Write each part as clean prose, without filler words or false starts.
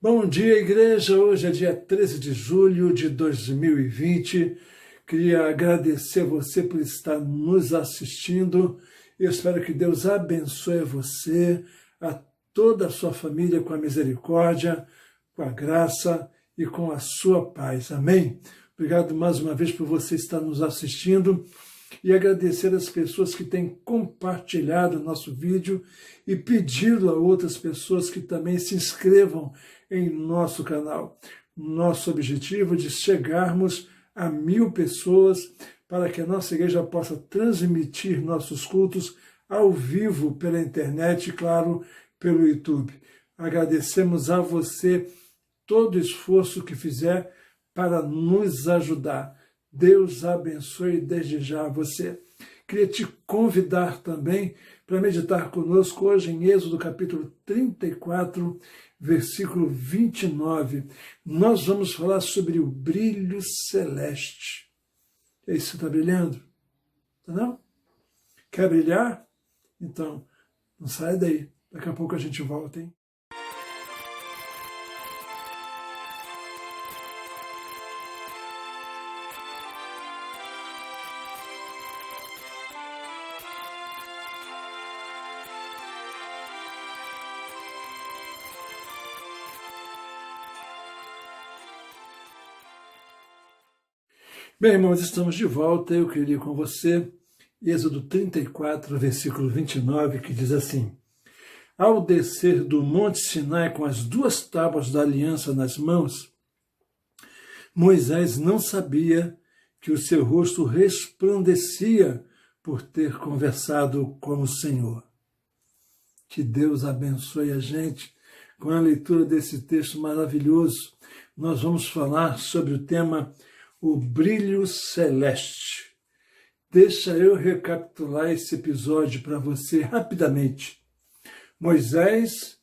Bom dia, igreja. Hoje é dia 13 de julho de 2020. Queria agradecer você por estar nos assistindo. Eu espero que Deus abençoe você, a toda a sua família com a misericórdia, com a graça e com a sua paz. Amém? Obrigado mais uma vez por você estar nos assistindo e agradecer as pessoas que têm compartilhado o nosso vídeo e pedi-lo a outras pessoas que também se inscrevam em nosso canal. Nosso objetivo é de chegarmos a 1000 pessoas para que a nossa igreja possa transmitir nossos cultos ao vivo pela internet e, claro, pelo YouTube. Agradecemos a você todo o esforço que fizer para nos ajudar. Deus abençoe desde já você. Queria te convidar também para meditar conosco hoje em Êxodo capítulo 34, versículo 29. Nós vamos falar sobre o brilho celeste. E aí, você está brilhando? Não? Quer brilhar? Então, não sai daí. Daqui a pouco a gente volta, hein? Bem, irmãos, estamos de volta. Eu queria ler com você Êxodo 34, versículo 29, que diz assim: Ao descer do monte Sinai com as 2 tábuas da aliança nas mãos, Moisés não sabia que o seu rosto resplandecia por ter conversado com o Senhor. Que Deus abençoe a gente com a leitura desse texto maravilhoso. Nós vamos falar sobre o tema o brilho celeste. Deixa eu recapitular esse episódio para você rapidamente. Moisés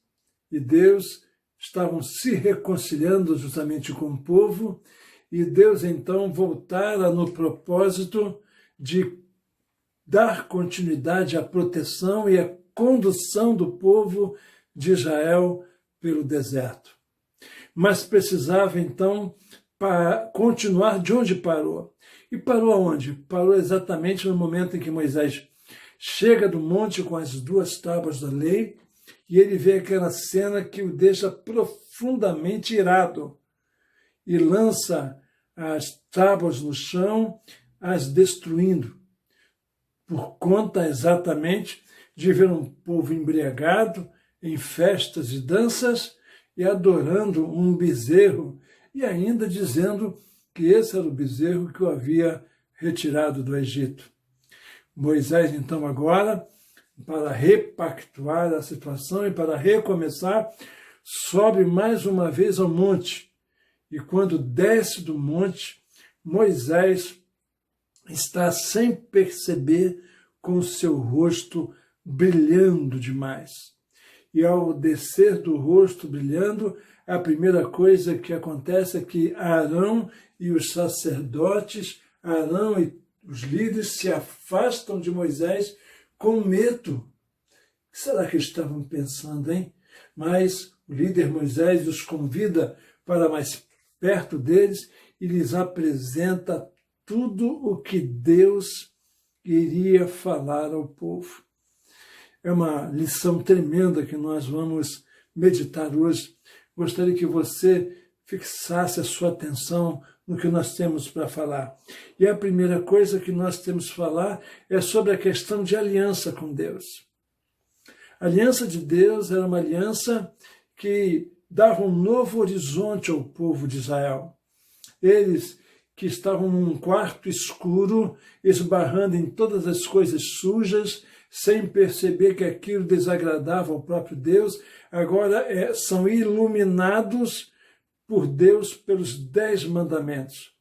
e Deus estavam se reconciliando justamente com o povo e Deus então voltara no propósito de dar continuidade à proteção e à condução do povo de Israel pelo deserto. Mas precisava então para continuar de onde parou. E parou aonde? Parou exatamente no momento em que Moisés chega do monte com as 2 tábuas da lei e ele vê aquela cena que o deixa profundamente irado e lança as tábuas no chão, as destruindo, por conta exatamente de ver um povo embriagado em festas e danças e adorando um bezerro, e ainda dizendo que esse era o bezerro que o havia retirado do Egito. Moisés, então, agora, para repactuar a situação e para recomeçar, sobe mais uma vez ao monte. E quando desce do monte, Moisés está sem perceber com o seu rosto brilhando demais. E ao descer do rosto brilhando, a primeira coisa que acontece é que Arão e os sacerdotes, Arão e os líderes se afastam de Moisés com medo. O que será que eles estavam pensando, hein? Mas o líder Moisés os convida para mais perto deles e lhes apresenta tudo o que Deus iria falar ao povo. É uma lição tremenda que nós vamos meditar hoje. Gostaria que você fixasse a sua atenção no que nós temos para falar. E a primeira coisa que nós temos que falar é sobre a questão de aliança com Deus. A aliança de Deus era uma aliança que dava um novo horizonte ao povo de Israel. Eles que estavam num quarto escuro, esbarrando em todas as coisas sujas, sem perceber que aquilo desagradava ao próprio Deus, agora são iluminados por Deus pelos 10 mandamentos.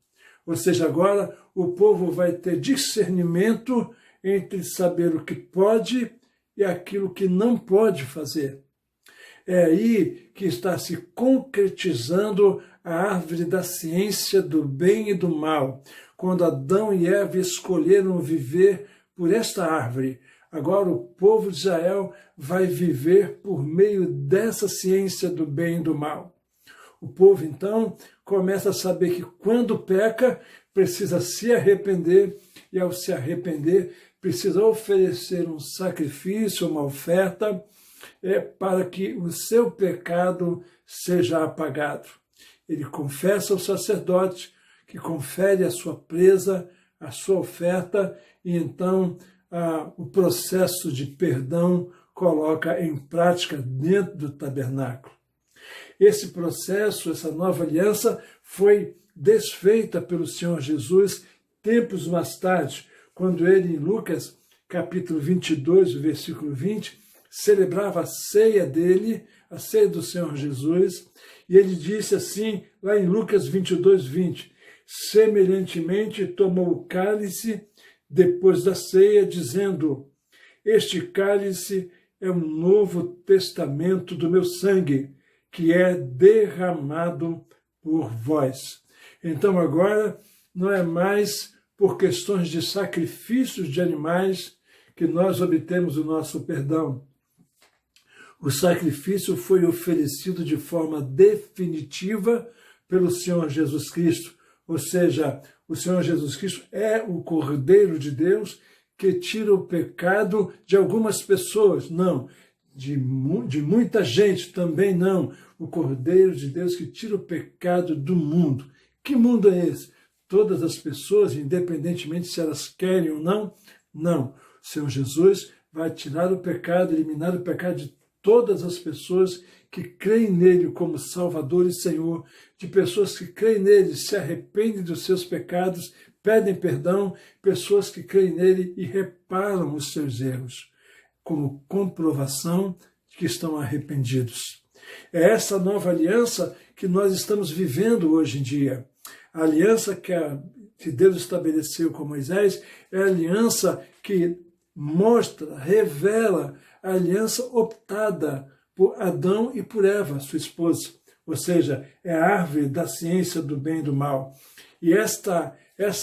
Ou seja, agora o povo vai ter discernimento entre saber o que pode e aquilo que não pode fazer. É aí que está se concretizando a árvore da ciência do bem e do mal, quando Adão e Eva escolheram viver por esta árvore. Agora o povo de Israel vai viver por meio dessa ciência do bem e do mal. O povo, então, começa a saber que quando peca, precisa se arrepender, e ao se arrepender, precisa oferecer um sacrifício, uma oferta, para que o seu pecado seja apagado. Ele confessa ao sacerdote, que confere a sua presa, a sua oferta, e então o processo de perdão coloca em prática dentro do tabernáculo. Esse processo, essa nova aliança, foi desfeita pelo Senhor Jesus tempos mais tarde, quando ele, em Lucas, capítulo 22, versículo 20, celebrava a ceia dele, a ceia do Senhor Jesus, e ele disse assim, lá em Lucas 22, 20, semelhantemente tomou o cálice depois da ceia, dizendo, este cálice é um novo testamento do meu sangue, que é derramado por vós. Então agora não é mais por questões de sacrifícios de animais que nós obtemos o nosso perdão. O sacrifício foi oferecido de forma definitiva pelo Senhor Jesus Cristo, ou seja, o Senhor Jesus Cristo é o Cordeiro de Deus que tira o pecado de algumas pessoas, não, de muita gente também não, o Cordeiro de Deus que tira o pecado do mundo. Que mundo é esse? Todas as pessoas, independentemente se elas querem ou não? Não. O Senhor Jesus vai tirar o pecado, eliminar o pecado de todas as pessoas que creem nele como Salvador e Senhor, de pessoas que creem nele, se arrependem dos seus pecados, pedem perdão, pessoas que creem nele e reparam os seus erros, como comprovação de que estão arrependidos. É essa nova aliança que nós estamos vivendo hoje em dia. A aliança que Deus estabeleceu com Moisés é a aliança que mostra, revela a aliança optada por Adão e por Eva, sua esposa. Ou seja, é a árvore da ciência do bem e do mal. E essa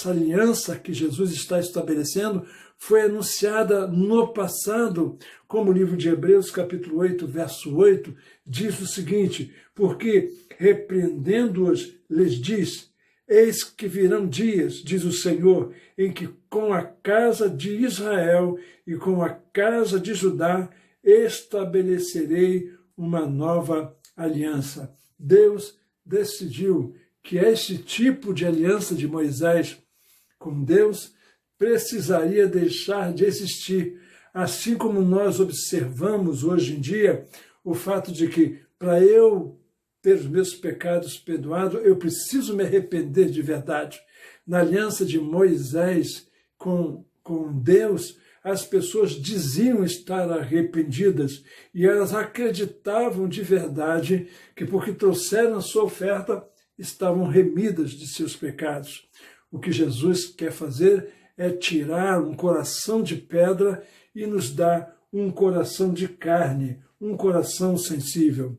aliança que Jesus está estabelecendo foi anunciada no passado, como o livro de Hebreus, capítulo 8, verso 8, diz o seguinte, porque repreendendo-os, lhes diz, eis que virão dias, diz o Senhor, em que com a casa de Israel e com a casa de Judá estabelecerei uma nova aliança. Deus decidiu que este tipo de aliança de Moisés com Deus precisaria deixar de existir, assim como nós observamos hoje em dia o fato de que para eu ter os meus pecados perdoados, eu preciso me arrepender de verdade. Na aliança de Moisés com Deus, as pessoas diziam estar arrependidas e elas acreditavam de verdade que porque trouxeram a sua oferta, estavam remidas de seus pecados. O que Jesus quer fazer é tirar um coração de pedra e nos dar um coração de carne, um coração sensível.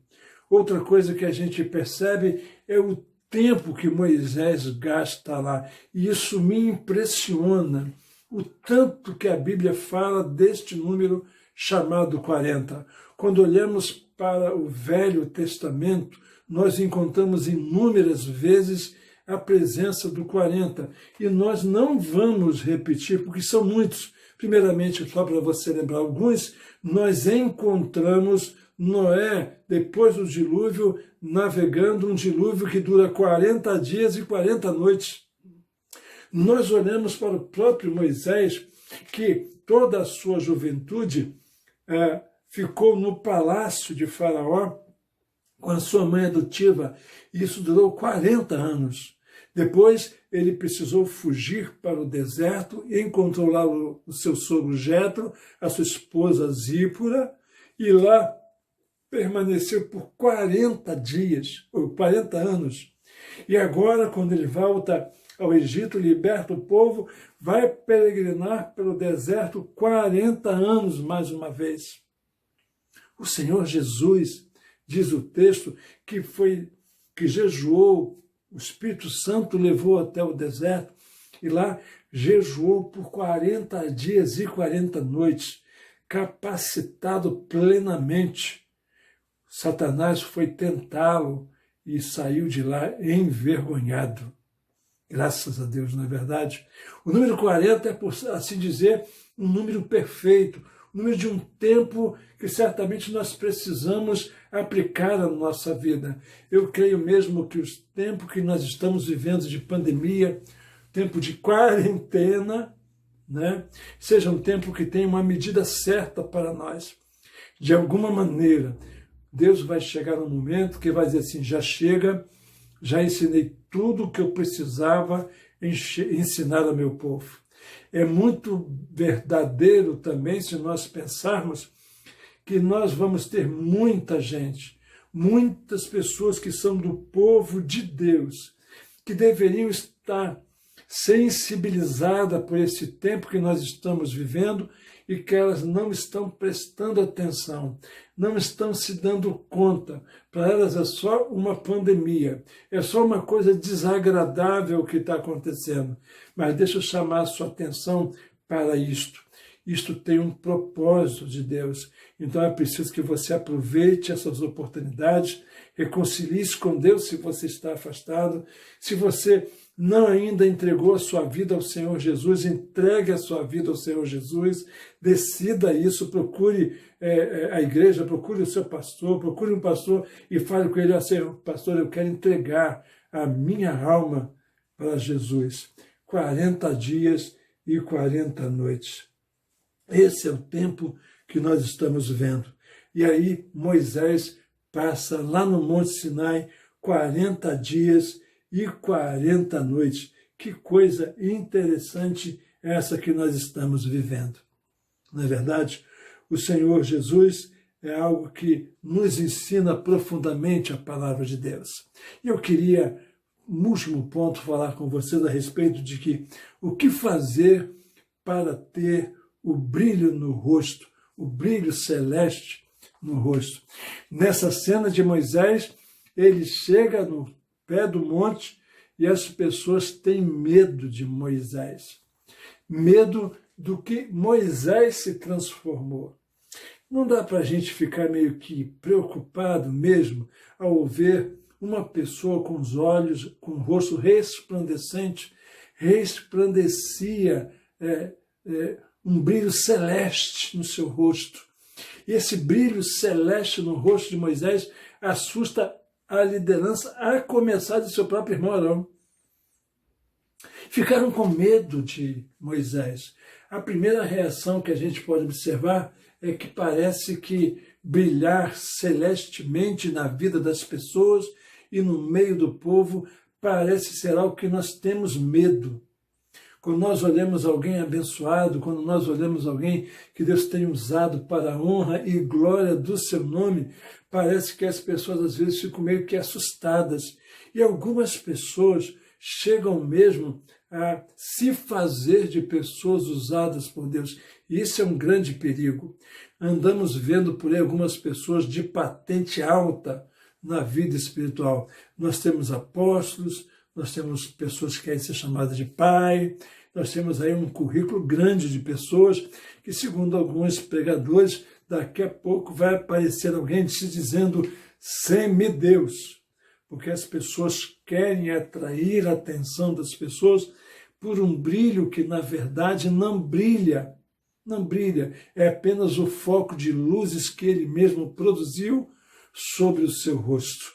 Outra coisa que a gente percebe é o tempo que Moisés gasta lá. E isso me impressiona, o tanto que a Bíblia fala deste número chamado 40. Quando olhamos para o Velho Testamento, nós encontramos inúmeras vezes a presença do 40. E nós não vamos repetir, porque são muitos. Primeiramente, só para você lembrar alguns, nós encontramos Noé, depois do dilúvio, navegando um dilúvio que dura 40 dias e 40 noites. Nós olhamos para o próprio Moisés, que toda a sua juventude ficou no palácio de Faraó com a sua mãe adotiva. Isso durou 40 anos. Depois ele precisou fugir para o deserto e encontrou lá o seu sogro Jetro, a sua esposa Zípora, e lá permaneceu por 40 dias, ou 40 anos. E agora, quando ele volta ao Egito, liberta o povo, vai peregrinar pelo deserto 40 anos mais uma vez. O Senhor Jesus, diz o texto, que jejuou, o Espírito Santo levou até o deserto, e lá jejuou por 40 dias e 40 noites, capacitado plenamente. Satanás foi tentá-lo e saiu de lá envergonhado. Graças a Deus, não é verdade? O número 40 é, por assim dizer, um número perfeito, um número de um tempo que certamente nós precisamos aplicar na nossa vida. Eu creio mesmo que os tempos que nós estamos vivendo de pandemia, tempo de quarentena, né, seja um tempo que tenha uma medida certa para nós. De alguma maneira, Deus vai chegar no momento que vai dizer assim, já chega, já ensinei tudo o que eu precisava ensinar ao meu povo. É muito verdadeiro também se nós pensarmos que nós vamos ter muita gente, muitas pessoas que são do povo de Deus, que deveriam estar sensibilizadas por esse tempo que nós estamos vivendo e que elas não estão prestando atenção, não estão se dando conta. Para elas é só uma pandemia, é só uma coisa desagradável que está acontecendo. Mas deixa eu chamar a sua atenção para isto. Isto tem um propósito de Deus. Então é preciso que você aproveite essas oportunidades, reconcilie-se com Deus se você está afastado. Se você não ainda entregou a sua vida ao Senhor Jesus, entregue a sua vida ao Senhor Jesus, decida isso, procure a igreja, procure o seu pastor, procure um pastor e fale com ele, ó, Senhor, pastor, eu quero entregar a minha alma para Jesus. 40 dias e 40 noites. Esse é o tempo que nós estamos vivendo. E aí Moisés passa lá no Monte Sinai 40 dias e 40 noites. Que coisa interessante essa que nós estamos vivendo. Não é verdade? O Senhor Jesus é algo que nos ensina profundamente a palavra de Deus. E eu queria, no último ponto, falar com vocês a respeito de que o que fazer para ter o brilho no rosto, o brilho celeste no rosto. Nessa cena de Moisés, ele chega no pé do monte e as pessoas têm medo de Moisés. Medo do que Moisés se transformou. Não dá para a gente ficar meio que preocupado mesmo ao ver uma pessoa com os olhos, com o rosto resplandecente, resplandecia um brilho celeste no seu rosto. E esse brilho celeste no rosto de Moisés assusta a liderança, a começar de seu próprio irmão Arão. Ficaram com medo de Moisés. A primeira reação que a gente pode observar é que parece que brilhar celestemente na vida das pessoas e no meio do povo parece ser algo que nós temos medo. Quando nós olhamos alguém abençoado, quando nós olhamos alguém que Deus tem usado para a honra e glória do seu nome, parece que as pessoas às vezes ficam meio que assustadas. E algumas pessoas chegam mesmo a se fazer de pessoas usadas por Deus. E isso é um grande perigo. Andamos vendo por aí algumas pessoas de patente alta na vida espiritual. Nós temos apóstolos, nós temos pessoas que querem ser chamadas de pai, nós temos aí um currículo grande de pessoas que, segundo alguns pregadores, daqui a pouco vai aparecer alguém se dizendo semideus, porque as pessoas querem atrair a atenção das pessoas por um brilho que, na verdade, não brilha. Não brilha, é apenas o foco de luzes que ele mesmo produziu sobre o seu rosto.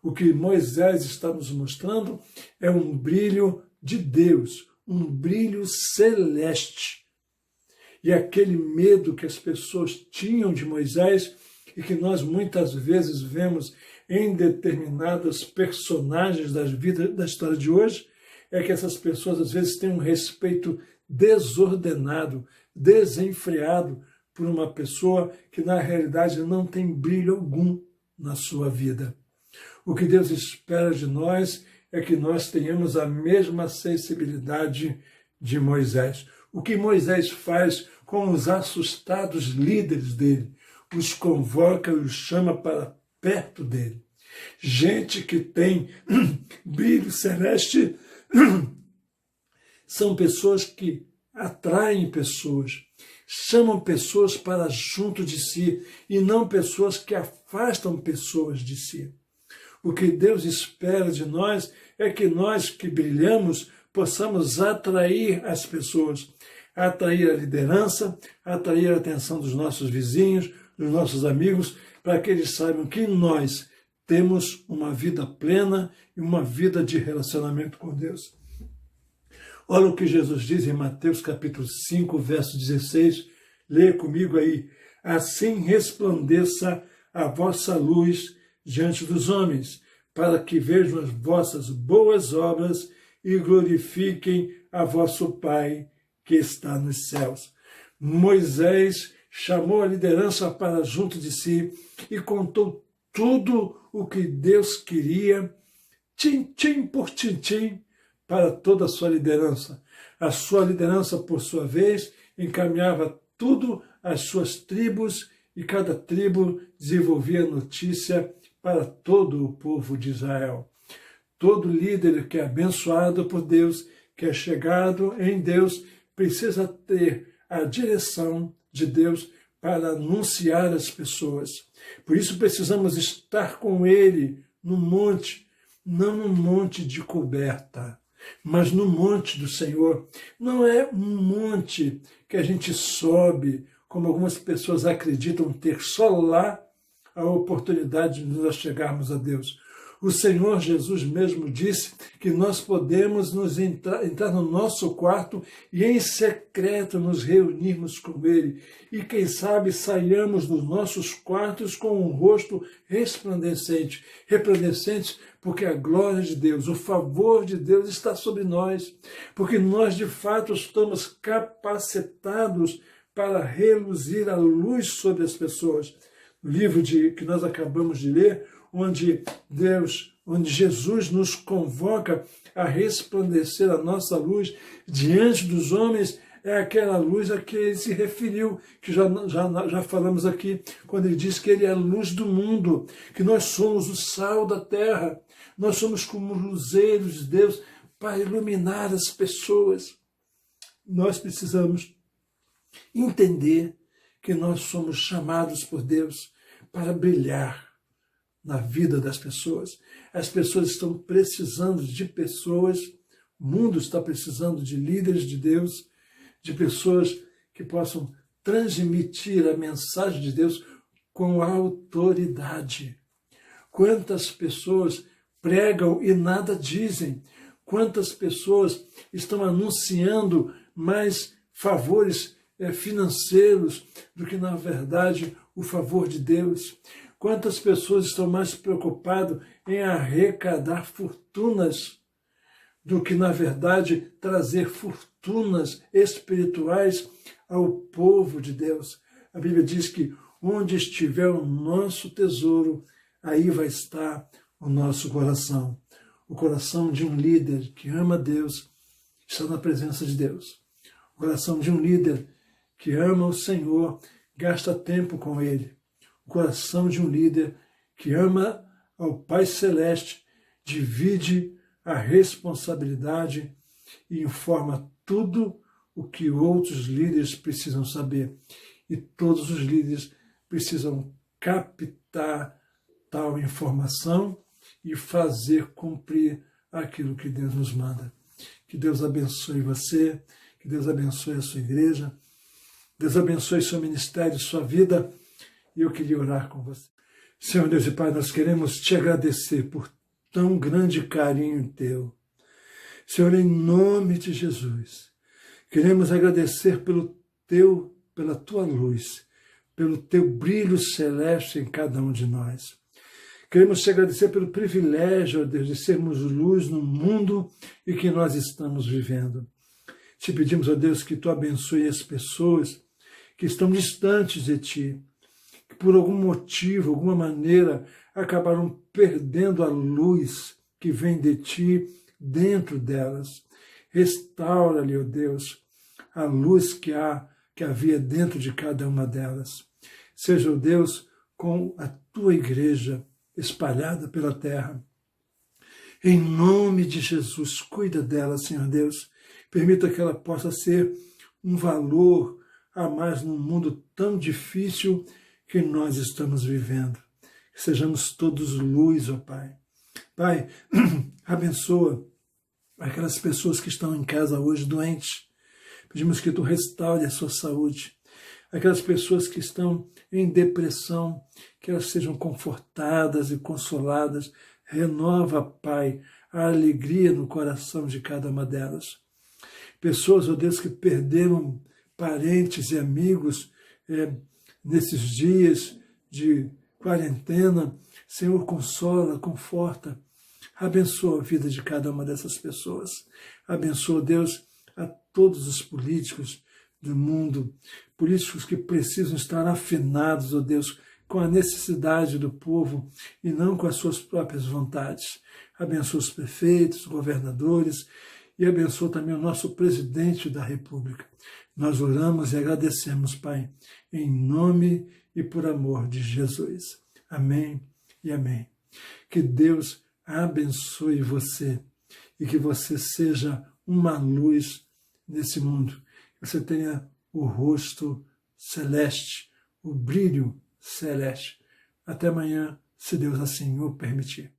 O que Moisés está nos mostrando é um brilho de Deus, um brilho celeste. E aquele medo que as pessoas tinham de Moisés e que nós muitas vezes vemos em determinados personagens da história de hoje, é que essas pessoas às vezes têm um respeito desordenado, desenfreado por uma pessoa que na realidade não tem brilho algum na sua vida. O que Deus espera de nós é que nós tenhamos a mesma sensibilidade de Moisés. O que Moisés faz com os assustados líderes dele, os convoca e os chama para perto dele. Gente que tem brilho celeste são pessoas que atraem pessoas, chamam pessoas para junto de si e não pessoas que afastam pessoas de si. O que Deus espera de nós é que nós que brilhamos possamos atrair as pessoas, atrair a liderança, atrair a atenção dos nossos vizinhos, dos nossos amigos, para que eles saibam que nós temos uma vida plena e uma vida de relacionamento com Deus. Olha o que Jesus diz em Mateus capítulo 5, verso 16. Leia comigo aí. Assim resplandeça a vossa luz diante dos homens, para que vejam as vossas boas obras e glorifiquem a vosso Pai que está nos céus. Moisés chamou a liderança para junto de si e contou tudo o que Deus queria, tintim por tintim, para toda a sua liderança. A sua liderança, por sua vez, encaminhava tudo às suas tribos e cada tribo desenvolvia notícia para todo o povo de Israel. Todo líder que é abençoado por Deus, que é chegado em Deus, precisa ter a direção de Deus para anunciar às pessoas. Por isso precisamos estar com Ele no monte, não no monte de coberta, mas no monte do Senhor. Não é um monte que a gente sobe, como algumas pessoas acreditam ter só lá a oportunidade de nós chegarmos a Deus. O Senhor Jesus mesmo disse que nós podemos entrar no nosso quarto e em secreto nos reunirmos com Ele. E quem sabe saiamos dos nossos quartos com um rosto resplandecente. Resplandecente porque a glória de Deus, o favor de Deus está sobre nós. Porque nós de fato estamos capacitados para reluzir a luz sobre as pessoas. No livro que nós acabamos de ler, onde Jesus nos convoca a resplandecer a nossa luz diante dos homens, é aquela luz a que ele se referiu, que já falamos aqui, quando ele diz que ele é a luz do mundo, que nós somos o sal da terra, nós somos como luzeiros de Deus para iluminar as pessoas. Nós precisamos entender que nós somos chamados por Deus para brilhar na vida das pessoas. As pessoas estão precisando de pessoas, o mundo está precisando de líderes de Deus, de pessoas que possam transmitir a mensagem de Deus com autoridade. Quantas pessoas pregam e nada dizem? Quantas pessoas estão anunciando mais favores financeiros do que, na verdade, o favor de Deus? Quantas pessoas estão mais preocupadas em arrecadar fortunas do que, na verdade, trazer fortunas espirituais ao povo de Deus? A Bíblia diz que onde estiver o nosso tesouro, aí vai estar o nosso coração. O coração de um líder que ama Deus está na presença de Deus. O coração de um líder que ama o Senhor, gasta tempo com Ele. O coração de um líder que ama ao Pai Celeste, divide a responsabilidade e informa tudo o que outros líderes precisam saber. E todos os líderes precisam captar tal informação e fazer cumprir aquilo que Deus nos manda. Que Deus abençoe você, que Deus abençoe a sua igreja, Deus abençoe seu ministério, sua vida. E eu queria orar com você. Senhor Deus e Pai, nós queremos te agradecer por tão grande carinho teu. Senhor, em nome de Jesus, queremos agradecer pela tua luz, pelo teu brilho celeste em cada um de nós. Queremos te agradecer pelo privilégio, ó Deus, de sermos luz no mundo em que nós estamos vivendo. Te pedimos, ó Deus, que tu abençoe as pessoas que estão distantes de ti, que por algum motivo, alguma maneira, acabaram perdendo a luz que vem de ti dentro delas. Restaura-lhe, ó Deus, a luz que havia dentro de cada uma delas. Seja, ó Deus, com a tua igreja espalhada pela terra. Em nome de Jesus, cuida dela, Senhor Deus. Permita que ela possa ser um valor a mais num mundo tão difícil que nós estamos vivendo. Que sejamos todos luz, ó Pai. Pai, abençoa aquelas pessoas que estão em casa hoje doentes. Pedimos que Tu restaure a sua saúde. Aquelas pessoas que estão em depressão, que elas sejam confortadas e consoladas. Renova, Pai, a alegria no coração de cada uma delas. Pessoas, ó Deus, que perderam parentes e amigos nesses dias de quarentena. Senhor, consola, conforta. Abençoa a vida de cada uma dessas pessoas. Abençoa, Deus, a todos os políticos do mundo, políticos que precisam estar afinados, ó Deus, com a necessidade do povo e não com as suas próprias vontades. Abençoa os prefeitos, governadores e abençoa também o nosso presidente da República. Nós oramos e agradecemos, Pai, em nome e por amor de Jesus. Amém e amém. Que Deus abençoe você e que você seja uma luz nesse mundo. Que você tenha o rosto celeste, o brilho celeste. Até amanhã, se Deus assim o permitir.